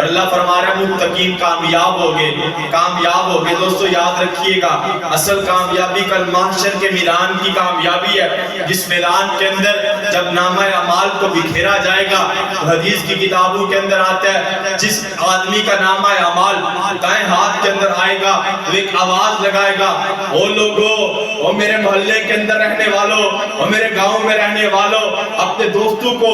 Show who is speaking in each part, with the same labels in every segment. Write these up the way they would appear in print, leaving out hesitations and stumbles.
Speaker 1: اور اللہ فرما رہا ہے متقین کامیاب ہوگے دوستو یاد رکھیے گا اصل کامیابی کل محشر کے میدان کی کامیابی ہے جس میدان کے اندر جب نامہ اعمال کو بکھیرا جائے گا تو حدیث کی کتابوں کے اندر آتا ہے جس آدمی کا نامہ اعمال دائیں ہاتھ کے اندر آئے گا تو ایک آواز لگائے گا او لوگو او میرے محلے کے اندر رہنے والوں او میرے گاؤں میں رہنے والوں اپنے دوستوں کو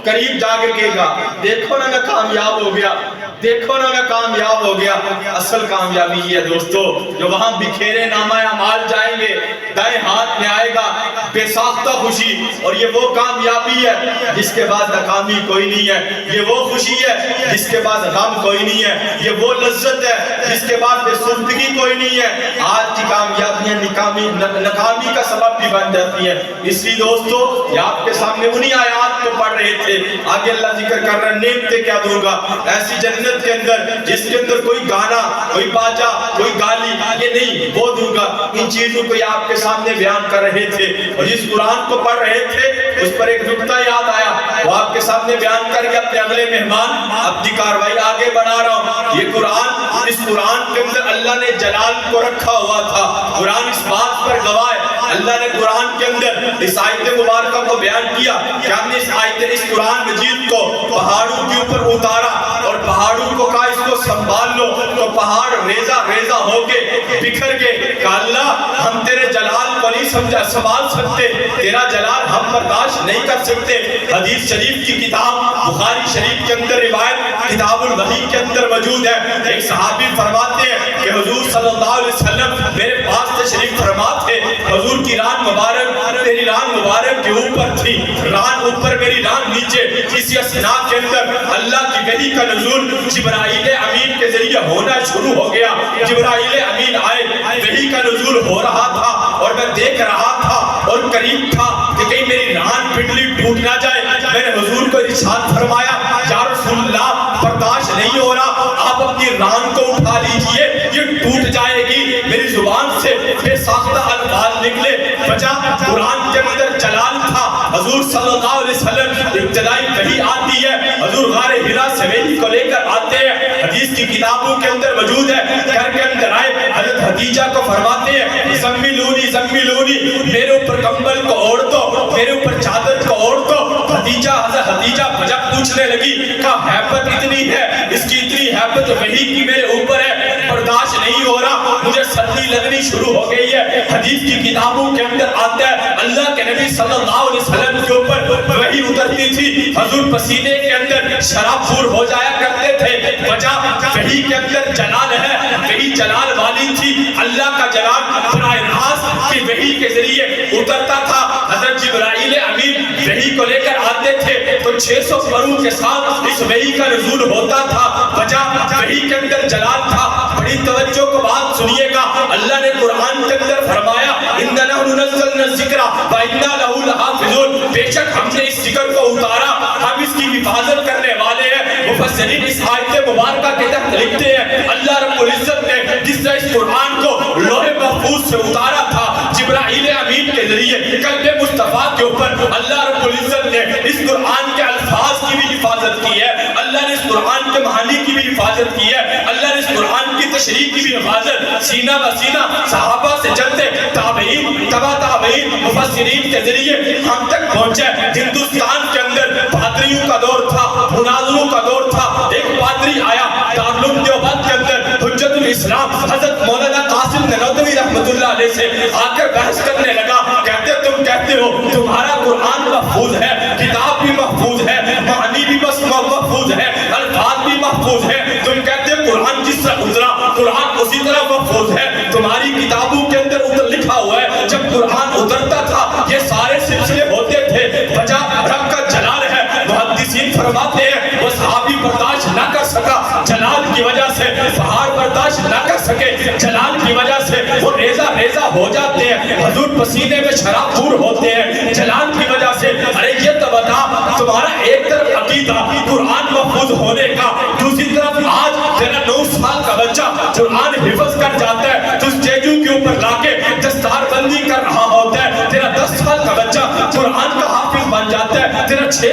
Speaker 1: قریب جا کے کہے گا دیکھو نا میں کامیاب ہو گیا دیکھو نا میں کامیاب ہو گیا اصل کامیابی یہ ہے دوستو جو وہاں بکھیرے نامہ اعمال جائیں گے دائیں ہاتھ میں آئے گا بے ساختہ خوشی اور یہ وہ کامیابی ہے جس کے بعد ناکامی کوئی نہیں ہے یہ وہ خوشی ہے جس کے بعد غم کوئی نہیں ہے یہ وہ لذت ہے جس کے بعد بے سردگی کوئی نہیں ہے آج کی کامیابیاں ناکامی کا سبب بھی بن جاتی ہیں اس لیے دوستو یہ آپ کے سامنے انہی آیات کو پڑھ رہے تھے آگے اللہ ذکر کر رہا ہے نعمتیں کیا دوں گا ایسی جنت کے اندر جس کے اندر کوئی گانا کوئی باجا کوئی گالی یہ نہیں وہ دوں گا ان چیزوں کو یہ آپ کے سامنے بیان کر رہے تھے اور جس قرآن کو پڑھ رہے تھے اس پر ایک نکتہ یاد آیا وہ آپ کے سامنے بیان کر کے اپنے اگلے مہمان اپنی کاروائی آگے بڑھا رہا ہوں یہ قرآن اس قرآن کے اندر اللہ نے جلال کو رکھا ہوا تھا قرآن اس بات پر گواہ ہے اللہ نے قرآن کے اندر اس آیت مبارکہ کو بیان کیا کہ ہم نے اس قرآن مجید کو پہاڑوں کے اوپر اتارا اور پہاڑوں کو کہا اس کو سنبھال لو تو پہاڑ ریزہ ریزہ ہو کے بکھر گئے کہ اللہ ہم تیرے جلال کو نہیں سنبھال سکتے تیرا جلال ہم برداشت نہیں کر سکتے حدیث شریف کی کتاب بخاری شریف کے اندر روایت کتاب الوحی کے اندر موجود ہے ایک صحابی فرماتے ہیں کہ حضور صلی اللہ علیہ وسلم میرے پاس تشریف فرما تھے حضور کی ران مبارک تیری ران مبارک کے اوپر تھی ران اوپر میری ران نیچے کسی اسنا کے اندر اللہ کی وحی کا نزول جبرائیل امین کے ذریعے ہونا شروع ہو گیا جبرائیل امین آئے وحی کا نزول ہو رہا تھا اور میں دیکھ رہا تھا اور قریب تھا کہ کہیں میری ران پنڈلی ٹوٹ نہ جائے میں نے حضور کو ارشاد فرمایا یا رسول اللہ برداشت نہیں ہو رہا آپ اپنی ران کو اٹھا لیجئے یہ ٹوٹ جائے گی میری زبان سے بے ساختہ الفاظ نکلے بچا قرآن کے اندر جلال تھا حضور صلی اللہ علیہ وسلم ابتدائی وحی آتی ہے حضور غار حرا سے وحی کو لے کر آتے ہیں حدیث کی کتابوں کے اندر موجود ہے گھر کے اندر آئے حضرت حدیجہ کو فرماتے ہیں زملونی زملونی میرے اوپر کمبل کو اوڑھ دو میرے اوپر چادر کو اوڑھ دو حدیجہ حضرت حدیجہ جب پوچھنے لگی کہ حیبت اتنی ہے اس کی اتنی حیبت وحی کی میرے اوپر ہے برداشت نہیں ہو رہا مجھے سردی لگنی شروع ہو گئی ہے حدیث کی کتابوں کے اندر آتا ہے اللہ کے نبی صلی اللہ علیہ وسلم کے اوپر وحی اترتی تھی حضور پسینے کے اندر شراب پور ہو جایا کرتے تھے وجہ وحی کے اندر جلال ہے وحی جلال والی تھی اللہ کا جلال براہ راست کی وحی کے ذریعے اترتا تھا حضرت جبرائیل امین وحی کو لے کر آتے تھے تو 600 پروں کے ساتھ اس وحی کا نزول ہوتا تھا وجہ وحی کے اندر جلال تھا بڑی توجہ کو بات سنیے گا اللہ نے قرآن کے اندر فرمایا اِنَّا نَحْنُ نَزَّلْنَا الذِّكْرَ وَإِنَّا لَهُ لَحَافِظُونَ بے شک ہم نے اس ذکر کو اتارا ہم اس کی حفاظت کرنے والے ہیں مفسرین اس آیت مبارکہ کے تحت لکھتے ہیں اللہ رب العزت نے جس طرح اس قرآن کو لوح محفوظ سے اتارا تھا جبرائیل امین کے ذریعے قلب مصطفیٰ کے اوپر اللہ رب العزت نے اس قرآن کے الفاظ کی بھی حفاظت کی ہے اللہ نے اس قرآن کے معانی کی بھی حفاظت کی ہے اللہ نے اس قرآن کی تشریح کی بھی حفاظت سینہ بسینہ صحابہ سے چلتے تابعین تبع تابعین مفسرین کے ذریعے ہم تک پہنچے ہندوستان کے اندر پادریوں کا دور تھا مناظروں کا دور تھا ایک پادری آیا دارالعلوم دیوبند کے اندر حجت الاسلام حضرت مولانا قاسم نانوتوی رحمۃ اللہ علیہ سے آ کر بحث کرنے لگا تم کہتے ہو تمہارا قرآن محفوظ ہے کتاب بھی محفوظ ہے معنی بھی بس محفوظ ہے الفاظ بھی محفوظ ہے تم کہتے ہو قرآن جس طرح گزرا قرآن اسی طرح محفوظ ہے تمہاری کتابوں کے اندر ادھر لکھا ہوا ہے جب قرآن اترتا تھا یہ سارے سلسلے ہوتے تھے وجہ رب کا جلال ہے محدثین فرماتے ہیں وہ صحابی برداشت نہ کر سکا جلال کی وجہ سے پہاڑ برداشت نہ کر سکے جلال کی وجہ سے وہ ریزہ ریزہ ہو جاتے ہیں حضور پسینے میں شراب پور ہوتے ہیں جلال کی وجہ سے ارے یہ تو بتا تمہارا ایک طرف عقیدہ قرآن محفوظ ہونے کا دوسری طرف آج تیرا 9 سال کا بچہ قرآن حفظ کر جاتا ہے تو اسٹیجوں کے اوپر لا کے دستار بندی کر رہا ہوتا ہے تیرا 10 سال کا بچہ قرآن کا حافظ بن جاتا ہے تیرا 6